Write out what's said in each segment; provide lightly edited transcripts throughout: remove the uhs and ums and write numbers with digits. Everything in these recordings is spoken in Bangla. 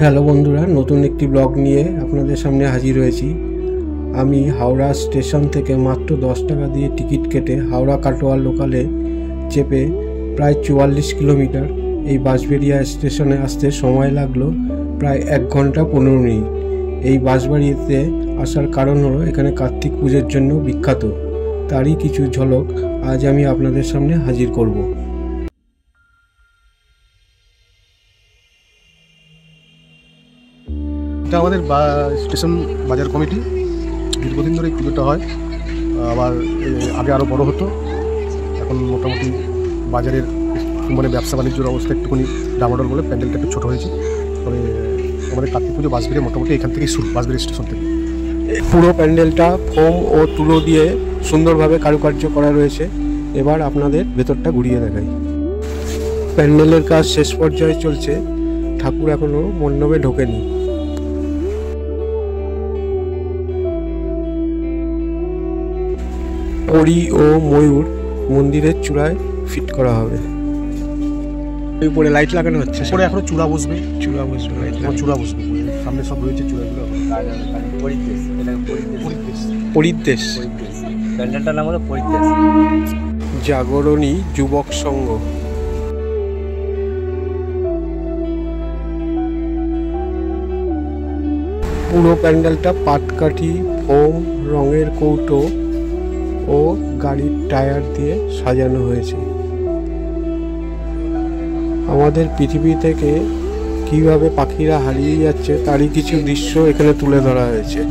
হ্যালো বন্ধুরা, নতুন একটি ব্লগ নিয়ে আপনাদের সামনে হাজির হয়েছি। আমি হাওড়া স্টেশন থেকে মাত্র 10 টাকা দিয়ে টিকিট কেটে হাওড়া কাটোয়া লোকালে চেপে প্রায় 44 কিলোমিটার এই বাঁশবেড়িয়া স্টেশনে আসতে সময় লাগলো প্রায় 1 ঘন্টা 15 মিনিট। এই বাঁশবাড়িতে আসার কারণ হলো এখানে কার্তিক পুজোর জন্য বিখ্যাত। তারই কিছু ঝলক আজ আমি আপনাদের সামনে হাজির করব। এটা আমাদের স্টেশন বাজার কমিটি, দীর্ঘদিন ধরে এই পুজোটা হয়। আবার আগে আরও বড় হতো, এখন মোটামুটি বাজারের মানে ব্যবসা বাণিজ্যের অবস্থা একটুখানি ডামাডোল বলে প্যান্ডেলটা একটু ছোটো হয়েছে। তবে আমাদের কার্তিক পুজো বাঁশবেড়িয়া মোটামুটি এখান থেকেই শুরু, বাঁশবেড়িয়া স্টেশন থেকে। পুরো প্যান্ডেলটা ফোম ও তুলো দিয়ে সুন্দরভাবে কারুকার্য করা রয়েছে। এবার আপনাদের ভেতরটা ঘুরিয়ে দেখাই। প্যান্ডেলের কাজ শেষ পর্যায়ে চলছে, ঠাকুর এখনো মণ্ডপে ঢোকেনি। পরী ও ময়ূর মন্দিরের চূড়ায় ফিট করা হবে। উপরে লাইট লাগানো হচ্ছে, পরে এখনো চূড়া বসবে, চূড়া বসবে, চূড়া বসবে, সামনে সব রয়েছে চূড়াগুলো। পরিদ্দেশ, প্যান্ডেলটার নাম হলো পরিদ্দেশ। জাগরণী যুবক সংঘ। পুরো প্যান্ডেলটা পাটকাঠি, ফোম, রঙের কৌটো ও গাড়ির টায়ার দিয়ে সাজানো হয়েছে। আমাদের পৃথিবী থেকে কিভাবে পাখিরা হারিয়ে যাচ্ছে তারই কিছু দৃশ্য এখানে তুলে ধরা হয়েছে।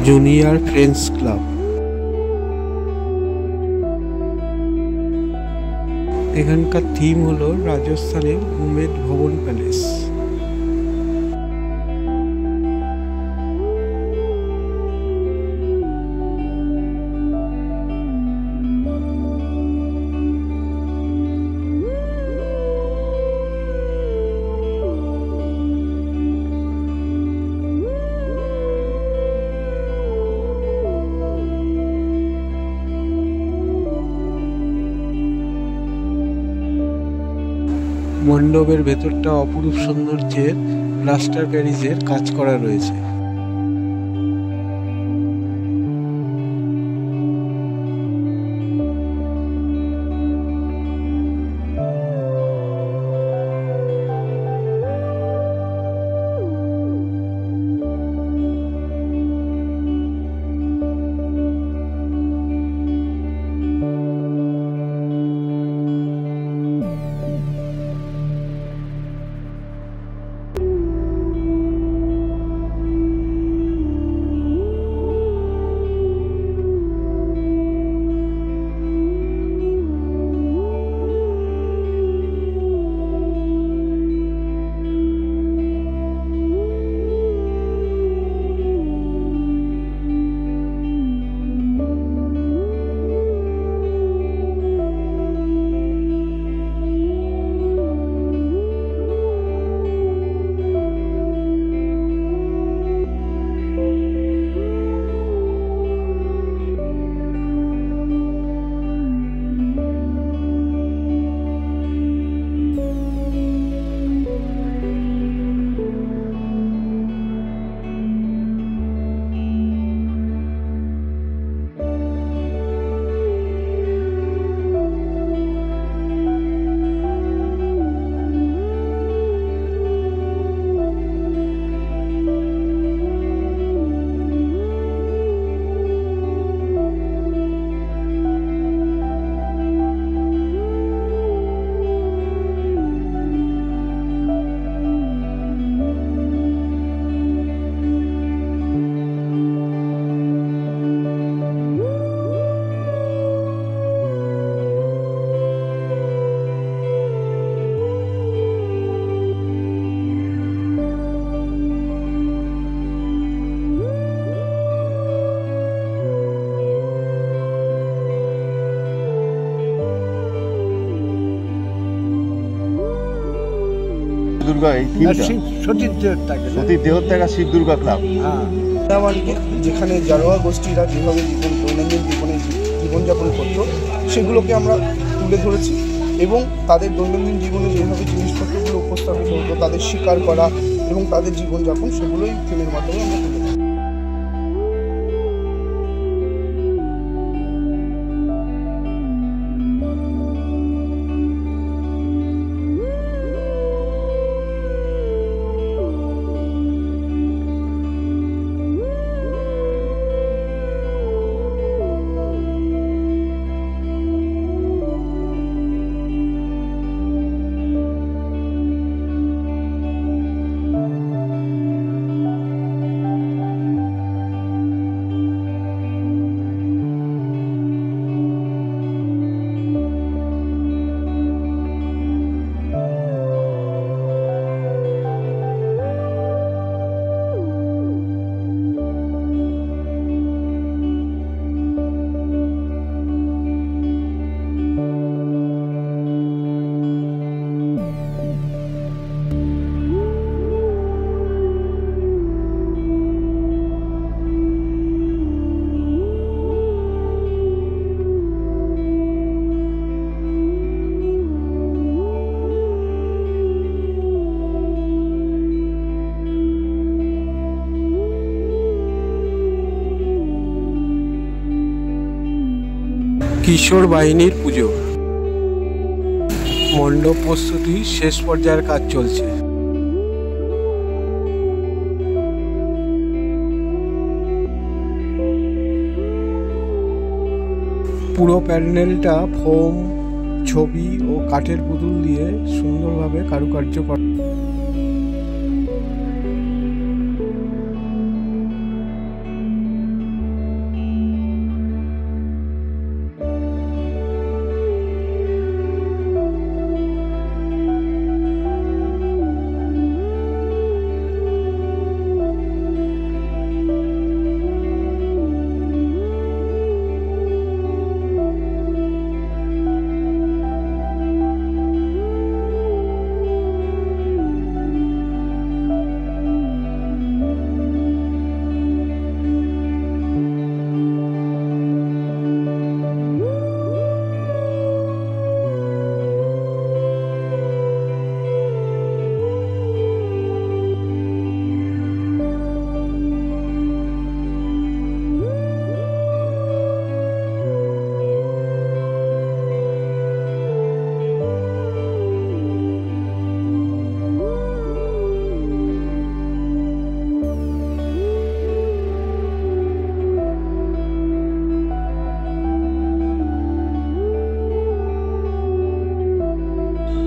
Junior friends club. এখানকার থিম হলো রাজস্থানের উমেদ ভবন প্যালেস। মণ্ডপের ভেতরটা অপরূপ সৌন্দর্যের রাস্টার প্যারিজের কাজ করা রয়েছে। দুর্গা এই থিমটা সতীর দেহত্যাগ শিব দুর্গা ক্লাব। মালিকের যেখানে জারোয়া গোষ্ঠীরা যেভাবে দৈনন্দিন জীবনে জীবনযাপন করতো সেগুলোকে আমরা তুলে ধরেছি এবং তাদের দৈনন্দিন জীবনে যেভাবে জিনিসপত্রগুলো উপস্থাপিত হতো, তাদের শিকার করা এবং তাদের জীবনযাপন, সেগুলোই ফিল্মের মাধ্যমে আমরা তুলে ধরি। কিশোর বাহিনীর পুজো মণ্ডপ প্রস্তুতি শেষ পর্যায়ের কাজ চলছে। পুরো প্যান্ডেলটা ফোম, ছবি ও কাঠের পুতুল দিয়ে সুন্দরভাবে কারুকার্য করা।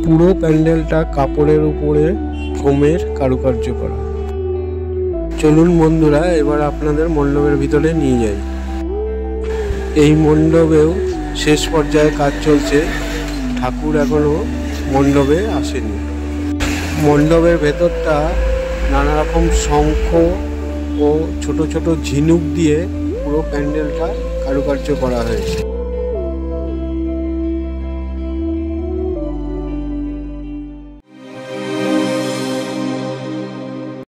পুরো প্যান্ডেলটা কাপড়ের উপরে ফোমের কারুকার্য করা। চলুন বন্ধুরা, এবার আপনাদের মণ্ডপের ভিতরে নিয়ে যাই। এই মণ্ডপেও শেষ পর্যায়ে কাজ চলছে, ঠাকুর এখনো মণ্ডপে আসেনি। মণ্ডপের ভেতরটা নানা রকম শঙ্খ ও ছোট ছোট ঝিনুক দিয়ে পুরো প্যান্ডেলটা কারুকার্য করা হয়েছে।